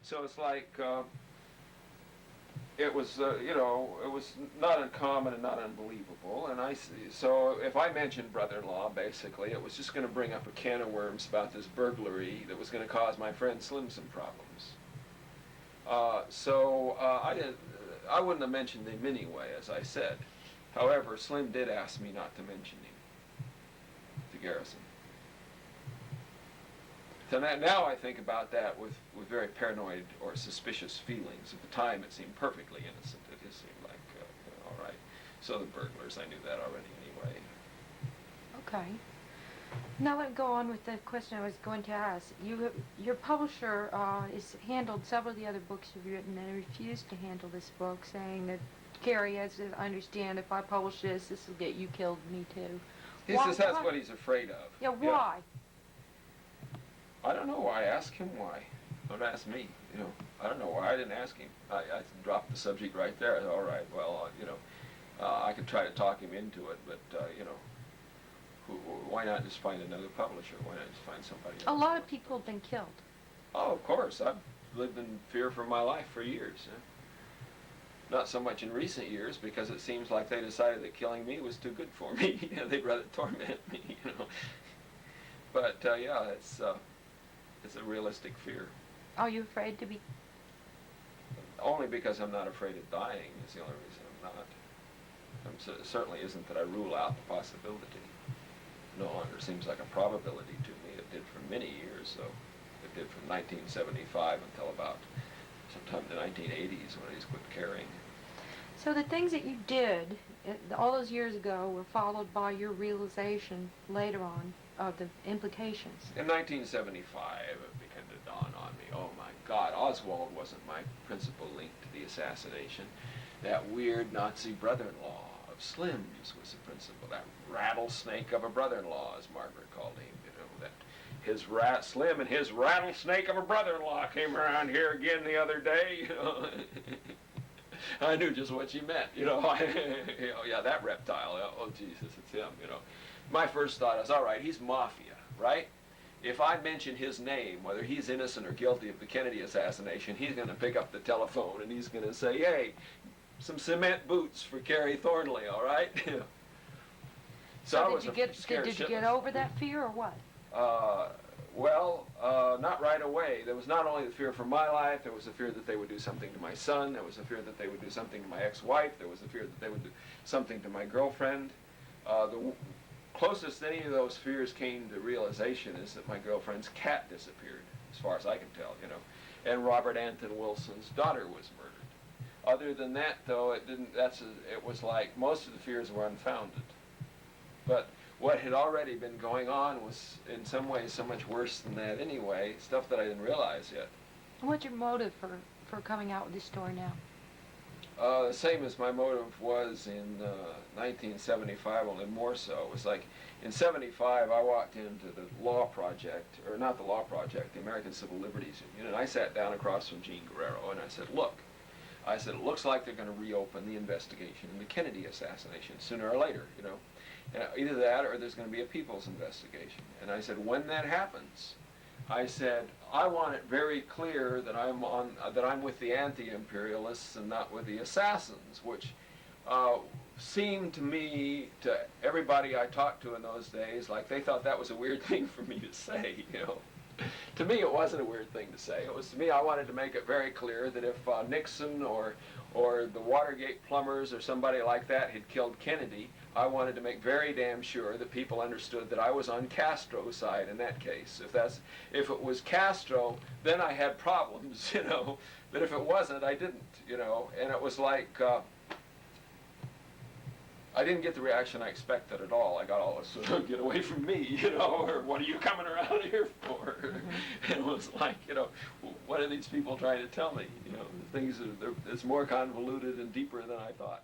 So it's like, it was, you know, it was not uncommon and not unbelievable. And so if I mentioned brother-in-law, basically, it was just going to bring up a can of worms about this burglary that was going to cause my friend Slim some problems. I wouldn't have mentioned him anyway, as I said. However, Slim did ask me not to mention him to Garrison. So now I think about that with very paranoid or suspicious feelings. At the time, it seemed perfectly innocent. It just seemed like, you know, all right. So the burglars, I knew that already anyway. Okay. Now let's go on with the question I was going to ask. Your publisher has handled several of the other books you've written and refused to handle this book, saying that, Kerry, as I understand, if I publish this will get you killed, me too. He says that's what he's afraid of. Yeah, why? Yeah. I don't know why. Ask him why. Don't ask me. You know, I don't know why. I didn't ask him. I dropped the subject right there. I said, all right, well, you know, I could try to talk him into it, but you know, why not just find another publisher? Why not just find somebody else? A lot of people have been killed. Oh, of course. I've lived in fear for my life for years. Not so much in recent years, because it seems like they decided that killing me was too good for me. You know, they'd rather torment me. You know, but yeah, it's a realistic fear. Are you afraid to be? Only because I'm not afraid of dying is the only reason I'm not. It certainly isn't that I rule out the possibility. No longer seems like a probability to me. It did for many years, so it did from 1975 until about sometime in the 1980s when I just quit caring. So the things that you did all those years ago were followed by your realization later on of the implications. In 1975, it began to dawn on me, oh my God, Oswald wasn't my principal link to the assassination. That weird Nazi brother-in-law of Slim's was the principal. That rattlesnake of a brother-in-law, as Margaret called him. You know, that Slim and his rattlesnake of a brother-in-law came around here again the other day. You know. I knew just what she meant. You know, yeah, that reptile. Oh Jesus, it's him. You know. My first thought is, all right, he's mafia, right? If I mention his name, whether he's innocent or guilty of the Kennedy assassination, he's going to pick up the telephone and he's going to say, hey, some cement boots for Kerry Thornley, all right? So did you get over that fear or what? Well, not right away. There was not only the fear for my life, there was the fear that they would do something to my son, there was the fear that they would do something to my ex-wife, there was the fear that they would do something to my girlfriend. The closest any of those fears came to realization is that my girlfriend's cat disappeared, as far as I can tell, you know, and Robert Anton Wilson's daughter was murdered. Other than that, though, it was like most of the fears were unfounded. But what had already been going on was in some ways so much worse than that anyway, stuff that I didn't realize yet. What's your motive for coming out with this story now? The same as my motive was in 1975, only more so. It was like in 75 I walked into the law project, or not the law project, the American Civil Liberties Union, and I sat down across from Gene Guerrero and I said, look, it looks like they're going to reopen the investigation in the Kennedy assassination sooner or later, you know. Either that or there's going to be a people's investigation. And I said, when that happens, I said, I want it very clear that I'm with the anti-imperialists and not with the assassins, which seemed to me, to everybody I talked to in those days, like they thought that was a weird thing for me to say, you know. To me, it wasn't a weird thing to say. It was, to me, I wanted to make it very clear that if Nixon or the Watergate plumbers or somebody like that had killed Kennedy, I wanted to make very damn sure that people understood that I was on Castro's side in that case. If it was Castro, then I had problems, you know. But if it wasn't, I didn't, you know. And it was like, I didn't get the reaction I expected at all. I got all this, get away from me, you know, or what are you coming around here for? Mm-hmm. It was like, you know, what are these people trying to tell me? You know, things it's more convoluted and deeper than I thought.